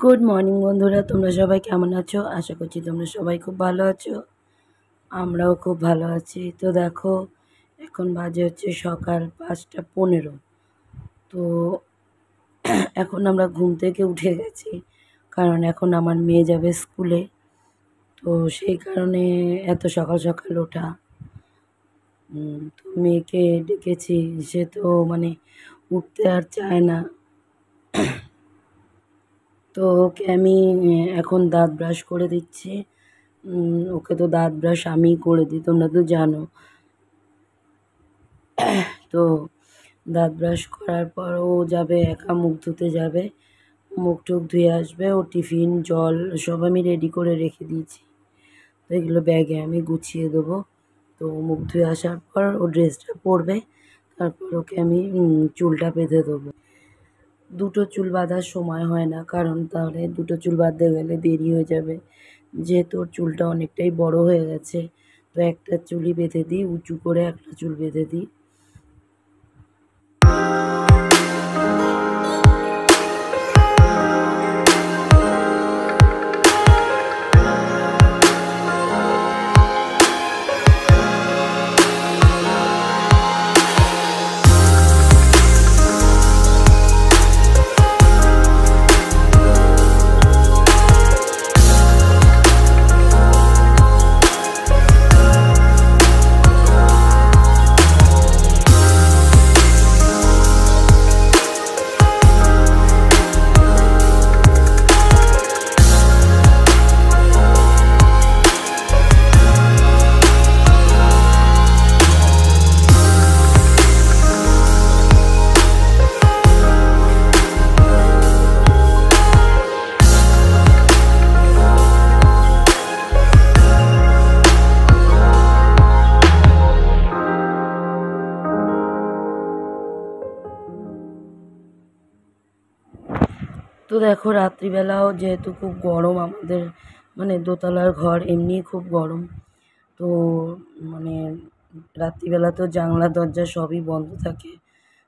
Good morning বন্ধুরা, তোমরা সবাই কেমন আছো? আশা করছি তোমরা সবাই খুব ভালো আছো। আমরাও খুব ভালো আছি। তো দেখো, এখন বাজে হচ্ছে সকাল 5টা 15। তো এখন আমরা ঘুম থেকে উঠে গেছি, কারণ এখন আমার মেয়ে যাবে স্কুলে। তো সেই কারণে এত সকাল সকাল ওঠা। তো মেয়েকে ডেকেছি, সে তো মানে উঠতে আর চায় না। তো ওকে আমি এখন দাঁত ব্রাশ করে দিচ্ছি। ওকে তো দাঁত ব্রাশ আমিই করে দিই, তোমরা তো জানো। তো দাঁত ব্রাশ করার পর ও যাবে, একা মুখ ধুতে যাবে। মুখ টুখ ধুয়ে আসবে, ও টিফিন জল সব আমি রেডি করে রেখে দিয়েছি। তো এগুলো ব্যাগে আমি গুছিয়ে দেবো। তো মুখ ধুয়ে আসার পর ও ড্রেসটা পরবে, তারপর ওকে আমি চুলটা বেঁধে দেবো। দুটো চুল বাঁধার সময় হয় না, কারণ তাহলে দুটো চুল বাঁধতে গেলে দেরি হয়ে যাবে। যেহেতু ওর চুলটা অনেকটাই বড় হয়ে গেছে, তো একটা চুলই বেঁধে দিই, উঁচু করে একটা চুল বেঁধে দিই। তো দেখো, রাত্রিবেলাও যেহেতু খুব গরম আমাদের, মানে দোতলার ঘর এমনিই খুব গরম। তো মানে রাত্রিবেলা তো জানলা দরজা সবই বন্ধ থাকে।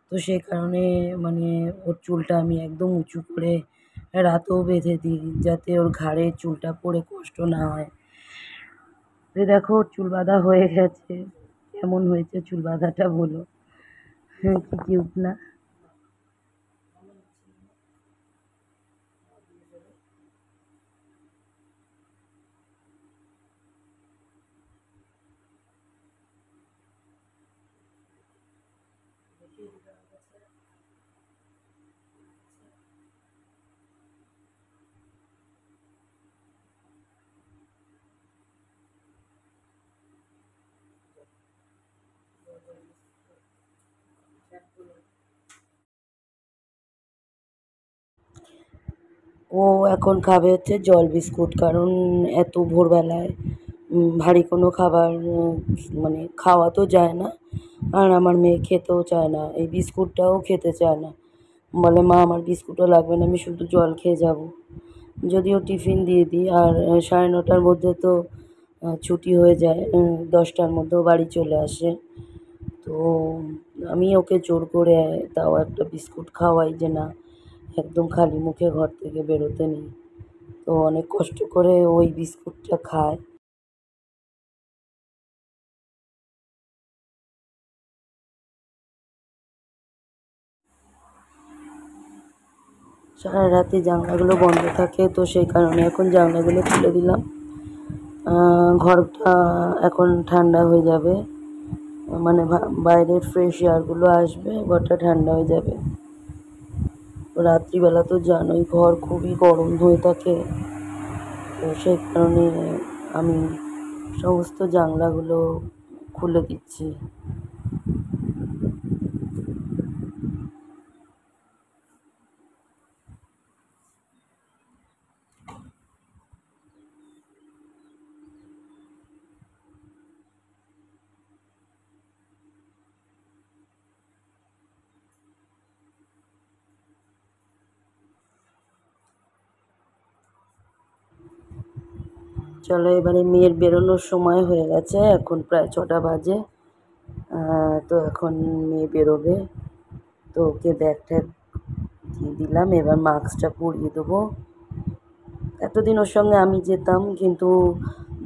তো সেই কারণে মানে ওর চুলটা আমি একদম উঁচু করে রাতেও বেঁধে দিই, যাতে ওর ঘাড়ে চুলটা পড়ে কষ্ট না হয়। তো দেখো, ওর চুল বাঁধা হয়ে গেছে। কেমন হয়েছে চুল বাঁধাটা বলো? হ্যাঁ, কি কিউট না? ও এখন খাবে হচ্ছে জল বিস্কুট, কারণ এত ভোরবেলায় ভারী কোনো খাবার মানে খাওয়া তো যায় না। আর আমার মেয়ে খেতেও চায় না, এই বিস্কুটটাও খেতে চায় না। বলে, মা আমার বিস্কুটও লাগবে না, আমি শুধু জল খেয়ে যাব। যদিও টিফিন দিয়ে দিই, আর 9:30টার মধ্যে তো ছুটি হয়ে যায়, 10টার মধ্যেও বাড়ি চলে আসে। তো আমি ওকে জোর করে তাও একটা বিস্কুট খাওয়াই, যে না, একদম খালি মুখে ঘর থেকে বেরোতে নেই। তো অনেক কষ্ট করে ওই বিস্কুটটা খায়। সারা রাতে জানলাগুলো বন্ধ থাকে, তো সেই কারণে এখন জানলাগুলো খুলে দিলাম। ঘরটা এখন ঠান্ডা হয়ে যাবে, মানে বাইরের ফ্রেশ এয়ারগুলো আসবে, ঘরটা ঠান্ডা হয়ে যাবে। রাত্রিবেলা তো জানোই ঘর খুবই গরম হয়ে থাকে। তো সেই কারণে আমি সমস্ত জানলাগুলো খুলে দিচ্ছি। চলো, এবারে মেয়ের বেরোনোর সময় হয়ে গেছে, এখন প্রায় 6টা বাজে। তো এখন মেয়ে বেরোবে। তো ওকে ব্যাগ ট্যাগ দিয়ে দিলাম, এবার মাস্কটা পরিয়ে দেবো। এতদিন ওর সঙ্গে আমি যেতাম, কিন্তু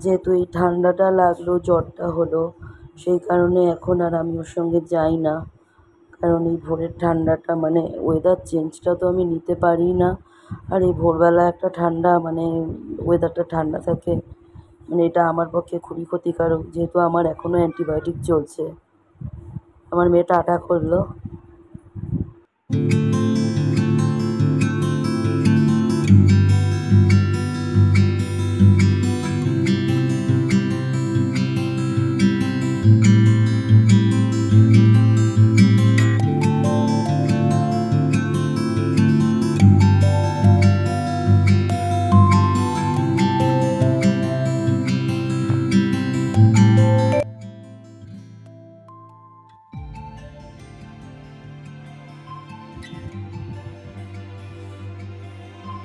যেহেতু এই ঠান্ডাটা লাগলো, জ্বরটা হলো, সেই কারণে এখন আর আমি ওর সঙ্গে যাই না। কারণ এই ভোরের ঠান্ডাটা, মানে ওয়েদার চেঞ্জটা তো আমি নিতে পারি না। আর এই ভোরবেলা একটা ঠান্ডা, মানে ওয়েদারটা ঠান্ডা থাকে, মানে এটা আমার পক্ষে খুবই ক্ষতিকারক, যেহেতু আমার এখনও অ্যান্টিবায়োটিক চলছে। আমার মেয়ে টাটা করলো।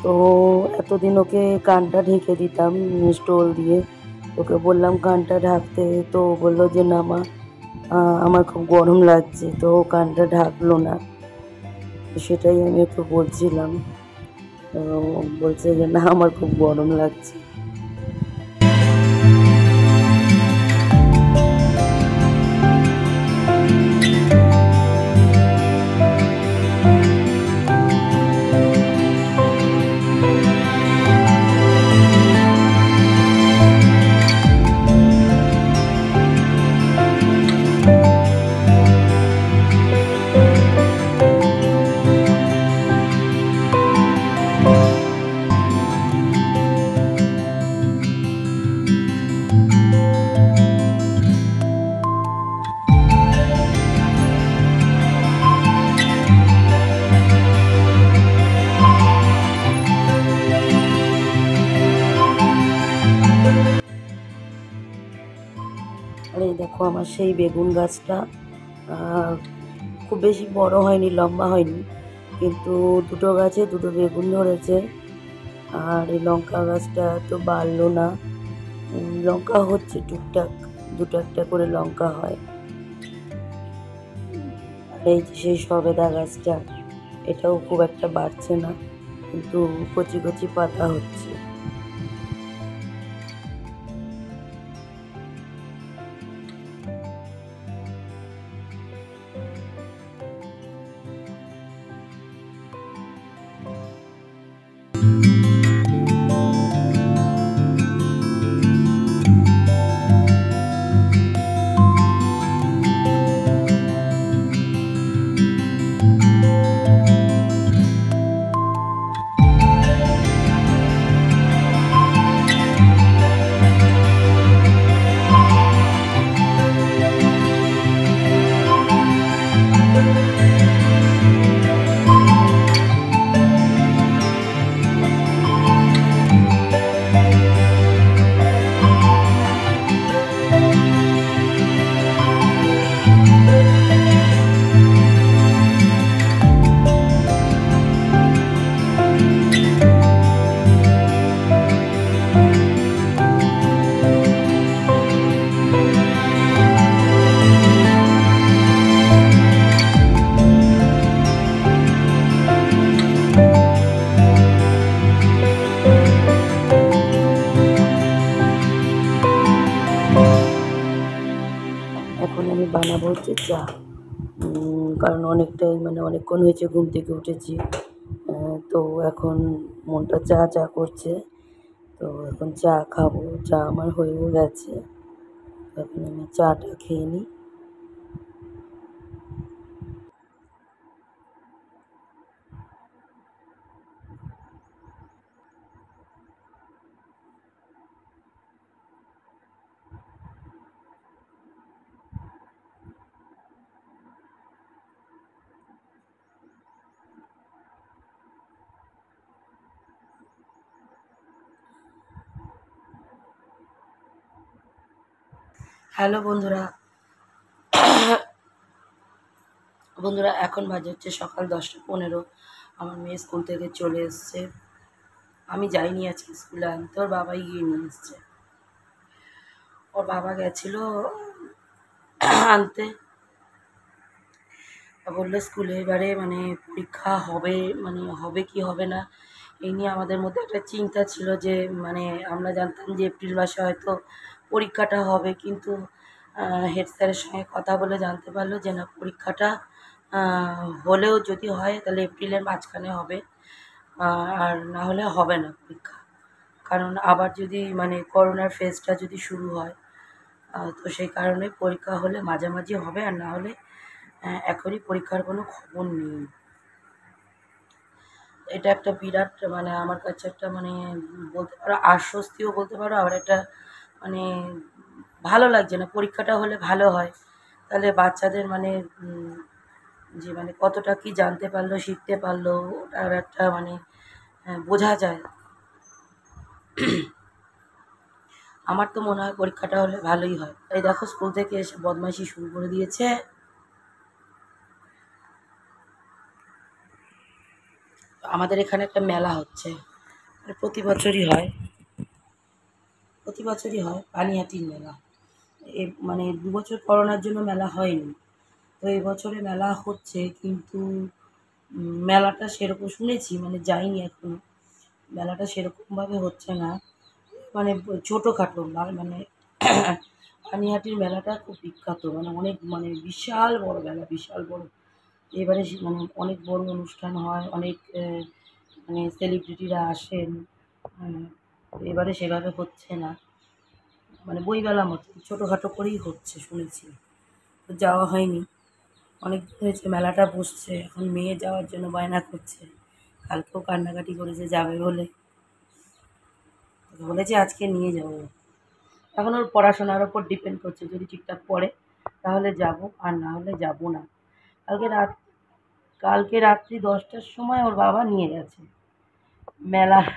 তো এতদিন ওকে কানটা ঢেকে দিতাম স্টোল দিয়ে। ওকে বললাম কানটা ঢাকতে, তো ও বললো যে না মা, আমার খুব গরম লাগছে, তো ও কানটা ঢাকলো না। সেটাই আমি ওকে বলছিলাম। তো ও বলছে যে না, আমার খুব গরম লাগছে। আর এই দেখো আমার সেই বেগুন গাছটা, আহ, খুব বেশি বড় হয়নি, লম্বা হয়নি, কিন্তু দুটো গাছে দুটো বেগুন ধরেছে। আর এই লঙ্কা গাছটা তো বাড়লো না। লঙ্কা হচ্ছে টুকটাক, দুটো একটা করে লঙ্কা হয়। আর এই যে সেই সবেদা গাছটা, এটাও খুব একটা বাড়ছে না, কিন্তু কচি কচি পাতা হচ্ছে। এখন আমি বানাবো হচ্ছে চা। কারণ অনেকটাই, মানে অনেকক্ষণ হয়েছে ঘুম থেকে উঠেছি। তো এখন মনটা চা চা করছে, তো এখন চা খাবো। চা আমার হয়েও গেছে, এখন আমি চাটা খেয়ে নিই। হ্যালো বন্ধুরা, এখন বাজে হচ্ছে সকাল 10টা 15। আমার মেয়ে স্কুল থেকে চলে এসছে। আমি যাইনি আজকে স্কুলে আনতে, ওর বাবাই গিয়ে নিয়ে এসছে। ওর বাবা গেছিলো আনতে। বললো স্কুলে এবারে মানে পরীক্ষা হবে, মানে হবে কি হবে না এই নিয়ে আমাদের মধ্যে একটা চিন্তা ছিল যে মানে আমরা জানতাম যে এপ্রিল মাসে হয়তো পরীক্ষাটা হবে, কিন্তু হেড স্যারের সঙ্গে কথা বলে জানতে পারলো যে না, পরীক্ষাটা হলেও যদি হয় তাহলে এপ্রিলের মাঝখানে হবে, আর না হলে হবে না পরীক্ষা। কারণ আবার যদি মানে করোনার ফেজটা যদি শুরু হয়, তো সেই কারণে পরীক্ষা হলে মাঝামাঝি হবে, আর না হলে এখনই পরীক্ষার কোনো খবর নেই। এটা একটা বিরাট মানে আমার কাছে একটা মানে বলতে পারো আশ্বস্তিও বলতে পারো, আবার একটা মানে ভালো লাগছে না। পরীক্ষাটা হলে ভালো হয়, তাহলে বাচ্চাদের মানে যে মানে কতটা কি জানতে পারলো, শিখতে পারলো, ওটার একটা মানে বোঝা যায়। আমার তো মনে হয় পরীক্ষাটা হলে ভালোই হয়। এই দেখো স্কুল থেকে এসে বদমাইশি শুরু করে দিয়েছে। আমাদের এখানে একটা মেলা হচ্ছে, প্রতি বছরই হয়, পানিহাটির মেলা। মানে 2 বছর করোনার জন্য মেলা হয়নি, তো এই বছরে মেলা হচ্ছে, কিন্তু মেলাটা সেরকম শুনেছি, মানে যাইনি এখনো। মেলাটা সেরকমভাবে হচ্ছে না, মানে ছোটোখাটো মানে পানিহাটির মেলাটা খুব বিখ্যাত, মানে অনেক মানে বিশাল বড় মেলা, বিশাল বড়। এবারে মানে অনেক বড় অনুষ্ঠান হয়, অনেক মানে সেলিব্রিটিরা আসেন। এবারে সেভাবে হচ্ছে না, মানে বইমেলা মতো ছোটোখাটো করেই হচ্ছে শুনেছি, তো যাওয়া হয়নি। অনেক দিন হয়েছে মেলাটা বসছে, এখন মেয়ে যাওয়ার জন্য বায়না করছে, কালকেও কান্নাকাটি করেছে যাবে বলে, বলেছে আজকে নিয়ে যাব। এখন ওর পড়াশোনার ওপর ডিপেন্ড করছে, যদি ঠিকঠাক পড়ে তাহলে যাব, আর না হলে যাব না। কালকে রাত কালকে রাত্রি 10টার সময় ওর বাবা নিয়ে গেছে, মেলার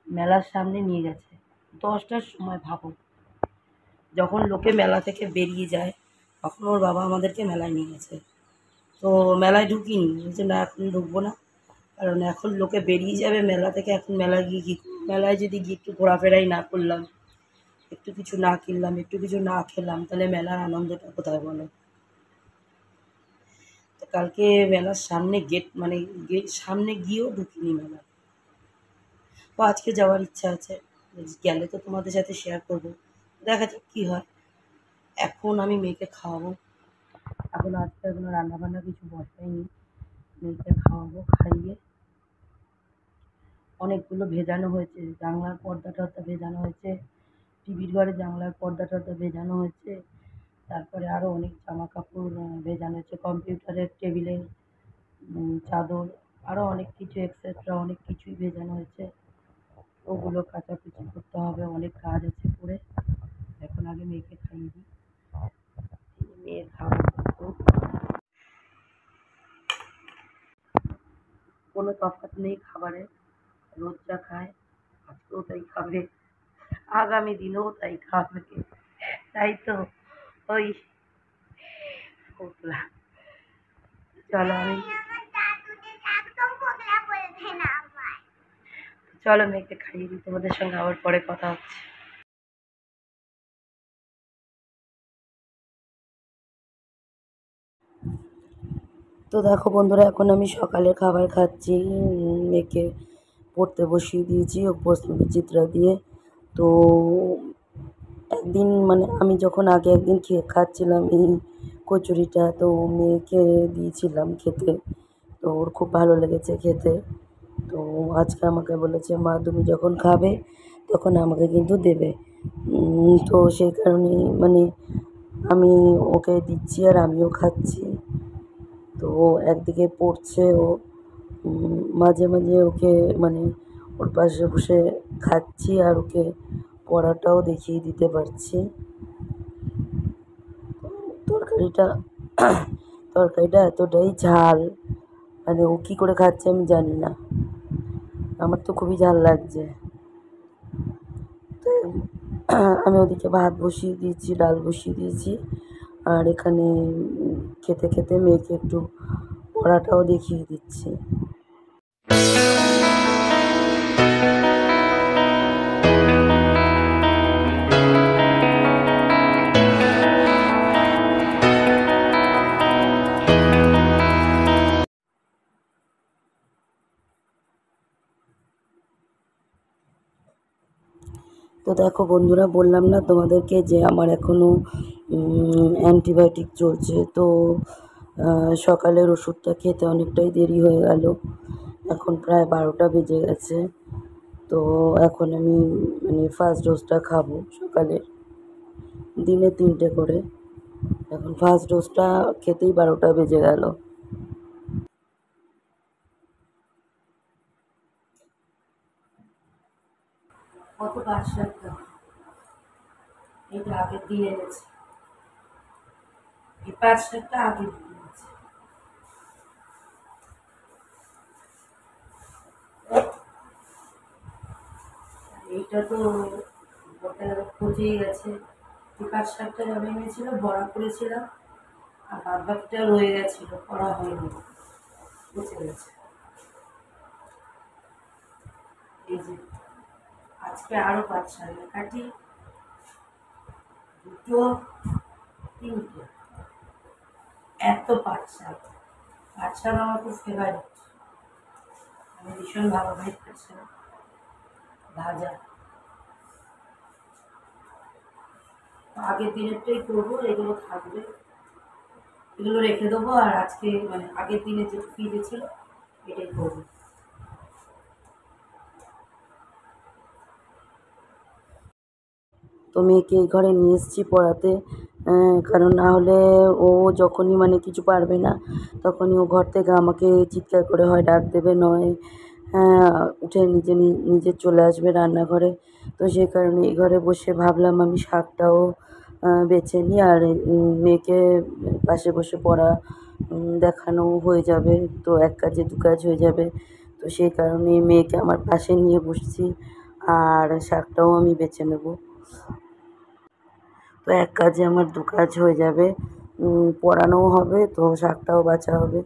মেলার সামনে নিয়ে গেছে 10টার সময়। ভাবো, যখন লোকে মেলা থেকে বেরিয়ে যায় তখন ওর বাবা আমাদেরকে মেলায় নিয়ে গেছে। তো মেলায় ঢুকিনি, বলছে না এখন ঢুকবো না, কারণ এখন লোকে বেরিয়ে যাবে মেলা থেকে, এখন মেলায় গিয়ে কী, মেলায় যদি গিয়ে একটু ঘোরাফেরাই না করলাম, একটু কিছু না কিনলাম, একটু কিছু না খেলাম, তাহলে মেলার আনন্দটা কোথায় বলো। তো কালকে মেলার সামনে মানে গেট সামনে গিয়েও ঢুকিনি মেলায়। তো আজকে যাওয়ার ইচ্ছা আছে, গেলে তো তোমাদের সাথে শেয়ার করবো, দেখা যাক কী হয়। এখন আমি মেয়েকে খাওয়াবো, আজকে এখনো রান্নাবান্না কিছু বসাইনি, মেয়েকে খাওয়াবো, খাইয়ে অনেকগুলো ভেজানো হয়েছে, জানলার পর্দা টর্দা ভেজানো হয়েছে, টিভির ঘরে জানলার পর্দা টর্দা ভেজানো হয়েছে, তারপরে আরও অনেক জামা কাপড় ভেজানো হয়েছে, কম্পিউটারের টেবিলের চাদর, আরও অনেক কিছু এক্সেট্রা অনেক কিছুই ভেজানো হয়েছে। ওগুলো কাচাকুচি করতে হবে, অনেক কাজ আছে করে। এখন আগে মেয়েকে খাইয়ে দিই, মেয়ের খাওয়া কিন্তু কোনো তফাৎ নেই খাবারে, রোজ যা খায় আজকেও তাই খাবে, আগামী দিনেও তাই খাবে, তাই তো ওই পোকলা। চলো চলো মেয়েকে খাইয়ে দিই, তোমাদের সঙ্গে আবার পরে কথা হচ্ছে। তো দেখো বন্ধুরা, এখন আমি সকালের খাবার খাচ্ছি, মেয়েকে পড়তে বসিয়ে দিয়েছি ও প্রশ্নবিচিত্রা দিয়ে। তো একদিন মানে আমি যখন আগে একদিন খাচ্ছিলাম এই কচুরিটা, তো মেয়েকে দিয়েছিলাম খেতে, তো ওর খুব ভালো লেগেছে খেতে। তো আজকে আমাকে বলেছে মা তুমি যখন খাবে তখন আমাকে কিন্তু দেবে। তো সেই কারণেই মানে আমি ওকে দিচ্ছি আর আমিও খাচ্ছি। তো ও একদিকে পড়ছে, ও মাঝে মাঝে ওকে মানে ওর পাশে বসে খাচ্ছি আর ওকে পড়াটাও দেখিয়ে দিতে পারছি। তরকারিটা তরকারিটা এতটাই ঝাল, মানে ও কী করে খাচ্ছে আমি জানি না, আমার তো খুবই ঝাল লাগছে। তো আমি ওদিকে ভাত বসিয়ে দিয়েছি, ডাল বসিয়ে দিয়েছি, আর এখানে খেতে খেতে মেয়েকে একটু পড়াটাও দেখিয়ে দিচ্ছি। তো দেখো বন্ধুরা, বললাম না তোমাদেরকে যে আমার এখনও অ্যান্টিবায়োটিক চলছে। তো সকালের ওষুধটা খেতে অনেকটাই দেরি হয়ে গেল, এখন প্রায় 12টা বেজে গেছে। তো এখন আমি মানে ফার্স্ট ডোজটা খাবো সকালে, দিনে 3টে করে। এখন ফার্স্ট ডোজটা খেতেই 12টা বেজে গেল। কত পার্সেন্টটা এটা আগের দিন এনেছে, এই পার্সেন্টটা আগের দিন এনেছে। এইটা তো বলতে গেলে পচেই গেছে। এই পার্সেন্টটা যখন এনেছিল বড়া করেছিলাম, আর বাদ বাকিটা রয়ে গেছিল, করা হয়নি, পচে গেছে। এই যে আজকে আরো 5-6 কাটি, 2, 3টে, এত পাট শাক। পাট শাক আমার খুব ফেভারিট, আমি ভীষণ ভালো খাই পাট শাক ভাজা। আগের দিনেরটাই করবো, এগুলো থাকবে, এগুলো রেখে দেবো। আর আজকে মানে আগের দিনে যে ফ্রিজে ছিল এটাই করবো। তো মেয়েকে এই ঘরে নিয়ে এসেছি পড়াতে, কারণ না হলে ও যখনই মানে কিছু পারবে না তখনই ও ঘর থেকে আমাকে চিৎকার করে হয় ডাক দেবে, নয় উঠে নিজে নিজে চলে আসবে রান্নাঘরে। তো সেই কারণে এই ঘরে বসে ভাবলাম আমি শাকটাও বেছে নিই, আর মেয়েকে পাশে বসে পড়া দেখানো হয়ে যাবে। তো এক কাজে দু কাজ হয়ে যাবে। তো সেই কারণে মেয়েকে আমার পাশে নিয়ে বসছি, আর শাকটাও আমি বেছে নেব। তো এক কাজে আমার দু কাজ হয়ে যাবে, পড়ানোও হবে তো শাকটাও বাছা হবে।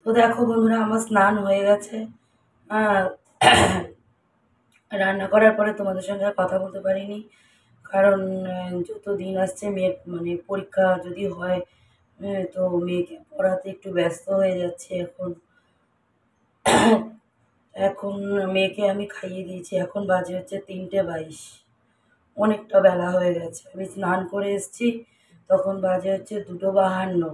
তো দেখো বন্ধুরা, আমার স্নান হয়ে গেছে। আর রান্না করার পরে তোমাদের সঙ্গে আর কথা বলতে পারিনি, কারণ যত দিন আসছে মেয়ের মানে পরীক্ষা যদি হয়, তো মেয়েকে পড়াতে একটু ব্যস্ত হয়ে যাচ্ছে এখন। এখন মেয়েকে আমি খাইয়ে দিয়েছি, এখন বাজে হচ্ছে 3টে 22, অনেকটা বেলা হয়ে গেছে। আমি স্নান করে এসেছি তখন বাজে হচ্ছে 2:52,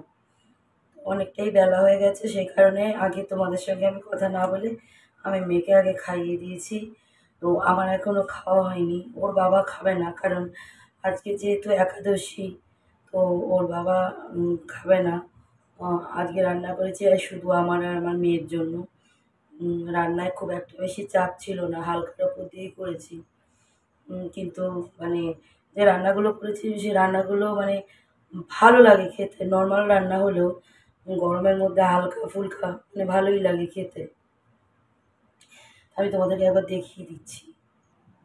অনেকটাই বেলা হয়ে গেছে। সেই কারণে আগে তোমাদের সঙ্গে আমি কথা না বলে আমি মেয়েকে আগে খাইয়ে দিয়েছি। তো আমার এখনও খাওয়া হয়নি, ওর বাবা খাবে না, কারণ আজকে যেহেতু একাদশী, তো ওর বাবা খাবে না। আজকে রান্না করেছি আর শুধু আমার আর আমার মেয়ের জন্য। রান্নায় খুব একটা বেশি চাপ ছিল না, হালকার ওপর দিয়েই করেছি। কিন্তু মানে যে রান্নাগুলো করেছি সেই রান্নাগুলো মানে ভালো লাগে খেতে, নর্মাল রান্না হলেও গরমের মধ্যে হালকা ফুলকা মানে ভালোই লাগে খেতে। আমি তোমাদেরকে একবার দেখিয়ে দিচ্ছি।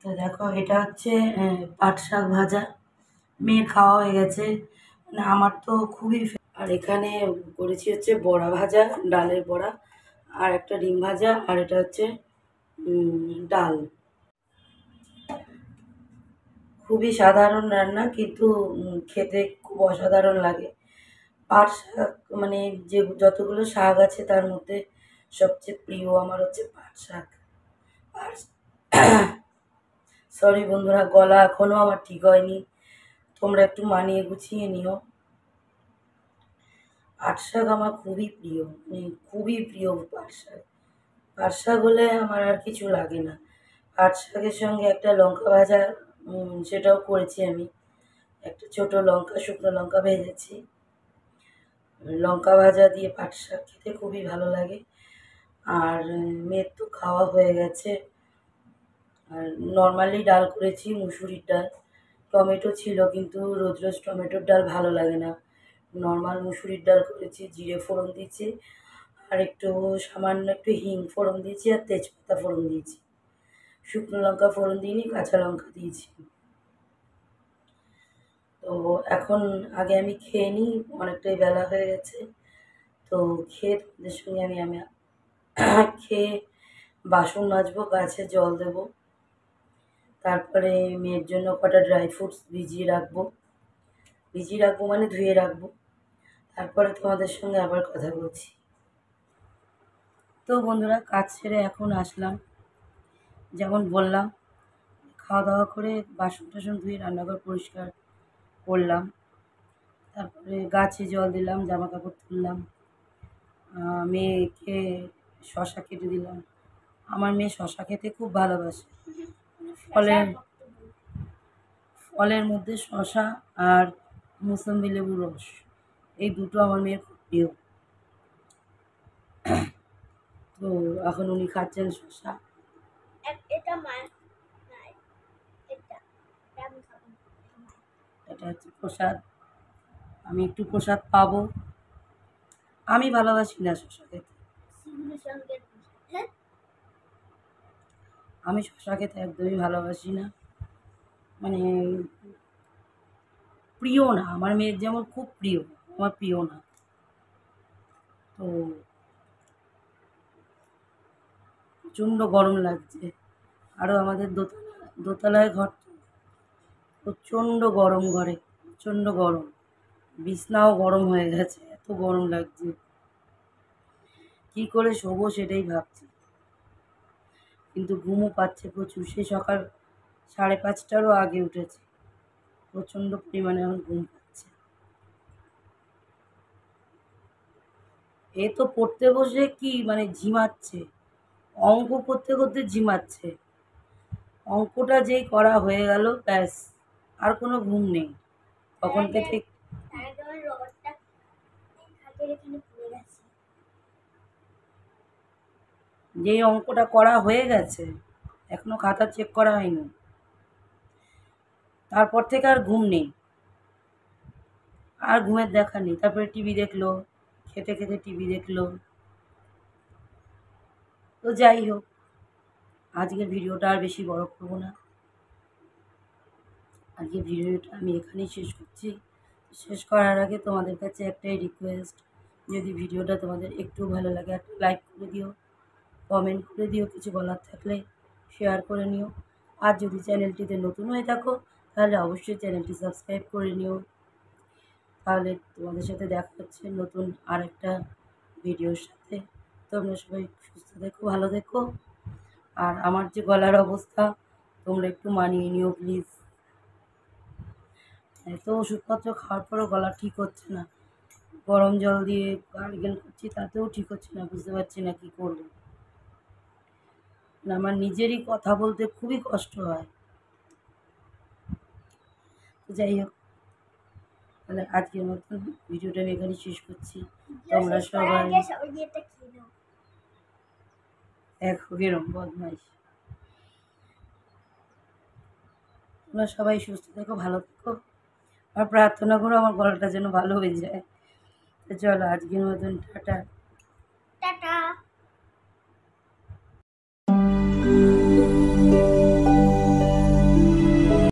তো দেখো, এটা হচ্ছে পাট শাক ভাজা, মেয়ের খাওয়া হয়ে গেছে, মানে আমার তো খুবই আর এখানে করেছি হচ্ছে বড়া ভাজা, ডালের বড়া, আর একটা ডিম ভাজা, আর এটা হচ্ছে ডাল। খুবই সাধারণ রান্না, কিন্তু খেতে খুব অসাধারণ লাগে। পাট শাক মানে যে যতগুলো শাক আছে তার মধ্যে সবচেয়ে প্রিয় আমার হচ্ছে পাট শাক। আর সরি বন্ধুরা, গলা এখনও আমার ঠিক হয়নি, তোমরা একটু মানিয়ে গুছিয়ে নিও। পাট শাক আমার খুবই প্রিয়, মানে খুবই প্রিয় পাট শাক। পাট শাক হলে আমার আর কিছু লাগে না। পাট শাকের সঙ্গে একটা লঙ্কা ভাজা, সেটাও করেছি আমি। একটা ছোট লঙ্কা, শুকনো লঙ্কা ভেজেছি, লঙ্কা ভাজা দিয়ে পাট শাক খেতে খুবই ভালো লাগে। আর মেয়ের তো খাওয়া হয়ে গেছে। আর নর্মালি ডাল করেছি, মুসুরির ডাল। টমেটো ছিল, কিন্তু রোজ রোজ টমেটোর ডাল ভালো লাগে না। নর্মাল মুসুরির ডাল করেছি, জিরে ফোড়ন দিয়েছি, আর একটু সামান্য একটু হিং ফোড়ন দিয়েছি, আর তেজপাতা ফোড়ন দিয়েছি। শুকনো লঙ্কা ফোড়ন দিইনি, কাঁচা লঙ্কা দিয়েছি। তো এখন আগে আমি খেয়ে নিই, অনেকটাই বেলা হয়ে গেছে। তো খেয়ে তোমাদের সঙ্গে আমি খেয়ে বাসন মাজবো, গাছে জল দেবো, তারপরে মেয়ের জন্য কটা ড্রাই ফ্রুটস ভিজিয়ে রাখবো মানে ধুয়ে রাখবো। তারপরে তোমাদের সঙ্গে আবার কথা বলছি। তো বন্ধুরা, কাজ সেরে এখন আসলাম, যেমন বললাম, খাওয়া দাওয়া করে বাসন টাসন ধুয়ে রান্নাঘর পরিষ্কার করলাম, তারপরে গাছে জল দিলাম, জামা কাপড় তুললাম, মেয়েকে শশা কেটে দিলাম। আমার মেয়ে শশা খেতে খুব ভালোবাসে। ফলের ফলের মধ্যে শশা আর মুসম্বি লেবুর রস, এই দুটো আমার মেয়ের খুব প্রিয়। তো এখন উনি খাচ্ছেন শশা। এটা হচ্ছে প্রসাদ, আমি একটু প্রসাদ পাবো। আমি ভালোবাসি না শশা খেতে, আমি শশা খেতে একদমই ভালোবাসি না, মানে প্রিয় না। আমার মেয়ের যেমন খুব প্রিয়, আমার প্রিয় না। তো প্রচণ্ড গরম লাগছে, আরও আমাদের দোতলায় ঘর, তো প্রচণ্ড গরম ঘরে, প্রচণ্ড গরম, বিছনাও গরম হয়ে গেছে, এত গরম লাগছে। কী করে শোবো সেটাই ভাবছি, কিন্তু ঘুমও পাচ্ছে প্রচুর। সে সকাল 5:30টারও আগে উঠেছে, প্রচণ্ড পরিমাণে এখন ঘুম পাচ্ছে। এ তো পড়তে বসে কি মানে ঝিমাচ্ছে, অঙ্ক করতে করতে ঝিমাচ্ছে। অঙ্কটা যেই করা হয়ে গেল ব্যাস, আর কোনো ঘুম নেই। তখন থেকে যেই অঙ্কটা করা হয়ে গেছে, এখনো খাতা চেক করা হয়নি, তারপর থেকে আর ঘুম নেই, আর ঘুমের দেখা নেই। তারপরে টিভি দেখলো, খেতে খেতে টিভি দেখলো। তো যাই হোক, আজকের ভিডিওটা আর বেশি বড় করবো না, আজকের ভিডিওটা আমি এখানেই শেষ করছি। শেষ করার আগে তোমাদের কাছে একটাই রিকোয়েস্ট, যদি ভিডিওটা তোমাদের একটু ভালো লাগে একটা লাইক করে দিও, কমেন্ট করে দিও, কিছু বলার থাকলে শেয়ার করে নিও। আর যদি চ্যানেলটিতে নতুন হয়ে থাকো তাহলে অবশ্যই চ্যানেলটি সাবস্ক্রাইব করে নিও। তাহলে তোমাদের সাথে দেখা হচ্ছে নতুন আরেকটা ভিডিওর সাথে। তোমরা সবাই সুস্থ থেকো, ভালো থেকো। আর আমার যে গলার অবস্থা, তোমরা একটু মানিয়ে নিও প্লিজ। এত ওষুধপত্র খাওয়ার পরও গলা ঠিক হচ্ছে না, গরম জল দিয়ে গার্গেল করছি, তাতেও ঠিক হচ্ছে না, বুঝতে পারছি না কী করবো। আমার নিজেরই কথা বলতে খুবই কষ্ট হয়। তো যাই হোক, তাহলে আজকের মতন ভিডিওটা আমি এখানে শেষ করছি। তোমরা সবাই দেখো কিরম বদমাইশ। তোমরা সবাই সুস্থ থেকো, ভালো থেকো, আর প্রার্থনা করো আমার গলাটা যেন ভালো হয়ে যায়। তো চলো, আজকের মতন টাটা।